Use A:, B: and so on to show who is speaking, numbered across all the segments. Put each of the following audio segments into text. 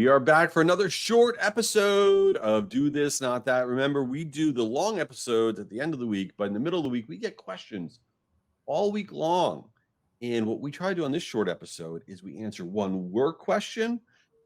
A: We are back for another short episode of Do This, Not That. Remember, we do the long episodes at the end of the week, but in the middle of the week, we get questions all week long. And what we try to do on this short episode is we answer one work question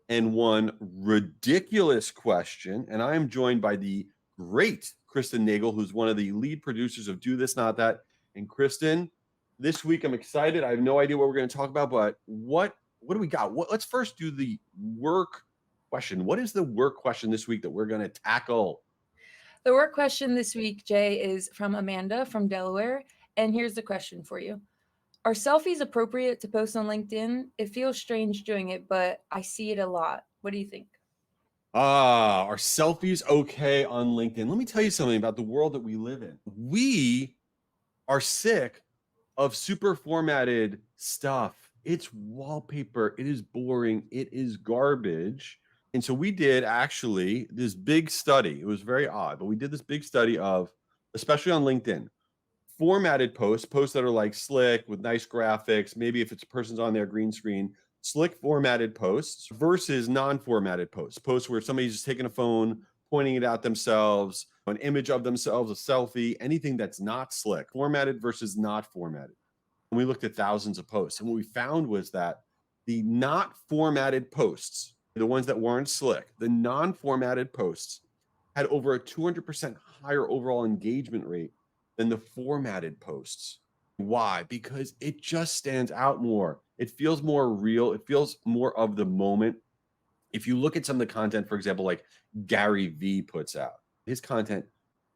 A: and one ridiculous question. And I am joined by the great Kristin Nagel, who's one of the lead producers of Do This, Not That. And Kristin, this week I'm excited. I have no idea what we're going to talk about, but what do we got? Let's first do the work question. What is the work question this week that we're going to tackle?
B: The work question this week, Jay, is from Amanda from Delaware. And here's the question for you. Are selfies appropriate to post on LinkedIn? It feels strange doing it, but I see it a lot. What do you think?
A: Are selfies okay on LinkedIn? Let me tell you something about the world that we live in. We are sick of super formatted stuff. It's wallpaper. It is boring. It is garbage. And so we did actually this big study. It was very odd, but we did this big study of, especially on LinkedIn, formatted posts that are like slick with nice graphics. Maybe if it's a person's on their green screen, slick formatted posts versus non-formatted posts where somebody's just taking a phone, pointing it at themselves, an image of themselves, a selfie, anything that's not slick, formatted versus not formatted. And we looked at thousands of posts. And what we found was that the not formatted posts, the ones that weren't slick, the non-formatted posts had over a 200% higher overall engagement rate than the formatted posts. Why? Because it just stands out more. It feels more real. It feels more of the moment. If you look at some of the content, for example, like Gary Vee puts out, his content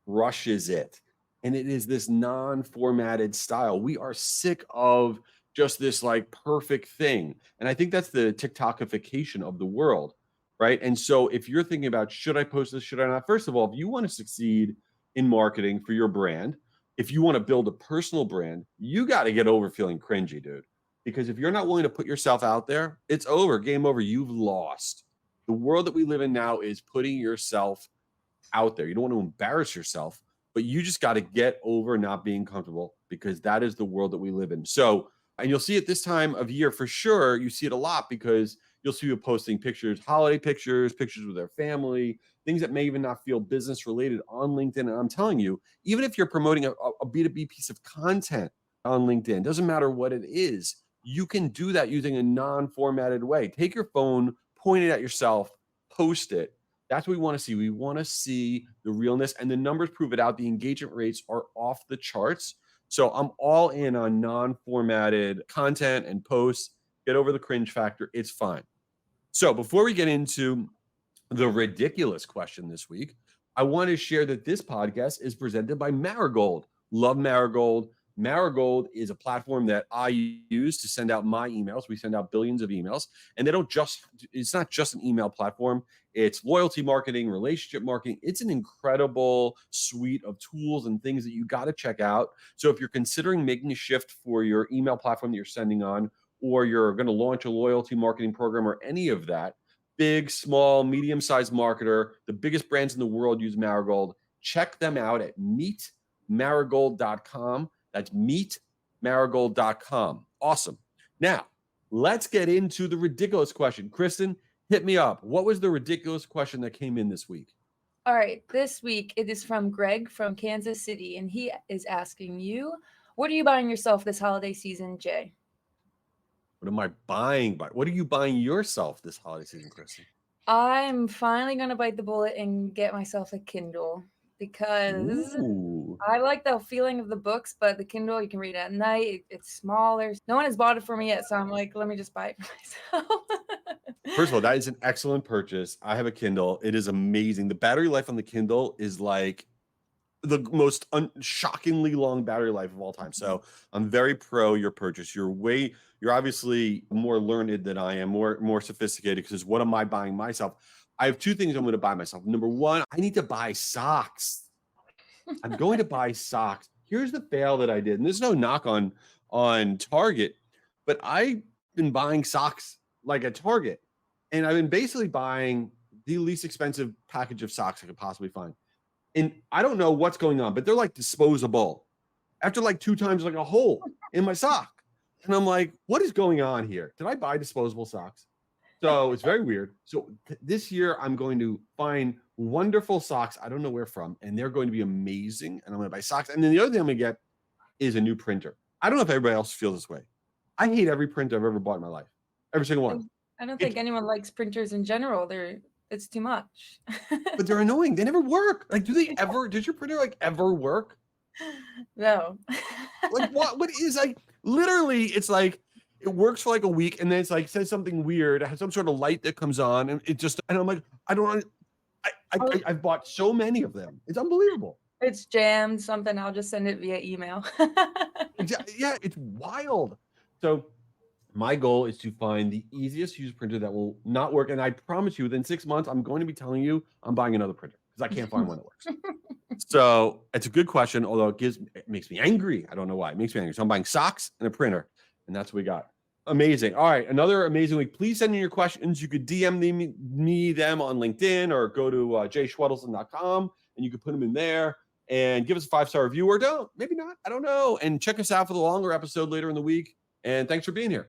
A: rushes it. And it is this non-formatted style. We are sick of just this like perfect thing. And I think that's the TikTokification of the world, right? And so if you're thinking about, should I post this, should I not? First of all, if you want to succeed in marketing for your brand, if you want to build a personal brand, you got to get over feeling cringy, dude. Because if you're not willing to put yourself out there, it's over, game over, you've lost. The world that we live in now is putting yourself out there. You don't want to embarrass yourself, but you just got to get over not being comfortable because that is the world that we live in. So, and you'll see it this time of year for sure. You see it a lot because you'll see people posting pictures, holiday pictures, pictures with their family, things that may even not feel business related on LinkedIn. And I'm telling you, even if you're promoting a B2B piece of content on LinkedIn, doesn't matter what it is, you can do that using a non-formatted way. Take your phone, point it at yourself, post it. That's what we want to see. We want to see the realness, and the numbers prove it out. The engagement rates are off the charts. So I'm all in on non-formatted content and posts. Get over the cringe factor. It's fine. So before we get into the ridiculous question this week, I want to share that this podcast is presented by Marigold. Love Marigold. Marigold is a platform that I use to send out my emails. We send out billions of emails, and it's not just an email platform. It's loyalty marketing, relationship marketing. It's an incredible suite of tools and things that you got to check out. So if you're considering making a shift for your email platform that you're sending on, or you're going to launch a loyalty marketing program or any of that, big, small, medium-sized marketer, the biggest brands in the world use Marigold. Check them out at meetmarigold.com. That's meetmarigold.com. Awesome. Now, let's get into the ridiculous question. Kristin, hit me up. What was the ridiculous question that came in this week?
B: All right. This week, it is from Greg from Kansas City, and he is asking you, what are you buying yourself this holiday season, Jay?
A: What am I buying? What are you buying yourself this holiday season, Kristin?
B: I'm finally going to bite the bullet and get myself a Kindle because I like the feeling of the books, but the Kindle, you can read at night. It's smaller. No one has bought it for me yet, so I'm like, let me just buy it for myself.
A: First of all, that is an excellent purchase. I have a Kindle. It is amazing. The battery life on the Kindle is like the most shockingly long battery life of all time. So I'm very pro your purchase. You're obviously more learned than I am, more sophisticated, because what am I buying myself? I have two things I'm going to buy myself. Number one, I need to buy socks. I'm going to buy socks. Here's the fail that I did. And there's no knock on Target, but I've been buying socks like at Target. And I've been basically buying the least expensive package of socks I could possibly find. And I don't know what's going on, but they're like disposable. After like 2 times, like a hole in my sock. And I'm like, what is going on here? Did I buy disposable socks? So it's very weird. So this year I'm going to find wonderful socks. I don't know where from, and they're going to be amazing. And I'm going to buy socks. And then the other thing I'm going to get is a new printer. I don't know if everybody else feels this way. I hate every printer I've ever bought in my life. Every single one.
B: I don't think anyone likes printers in general. It's too much.
A: But they're annoying. They never work. Like, does your printer like ever work?
B: No.
A: Like what is like literally it's like it works for like a week and then it's like says something weird. It has some sort of light that comes on and I'm like, I've bought so many of them. It's unbelievable.
B: It's jammed something. I'll just send it via email.
A: Yeah, it's wild. So my goal is to find the easiest to use printer that will not work. And I promise you within 6 months, I'm going to be telling you I'm buying another printer because I can't find one that works. So it's a good question, although it makes me angry. I don't know why. It makes me angry. So I'm buying socks and a printer, and that's what we got. Amazing. All right, another amazing week. Please send in your questions. You could DM me them on LinkedIn or go to jayschwedelson.com, and you could put them in there and give us a 5-star review or don't. Maybe not. I don't know. And check us out for the longer episode later in the week. And thanks for being here.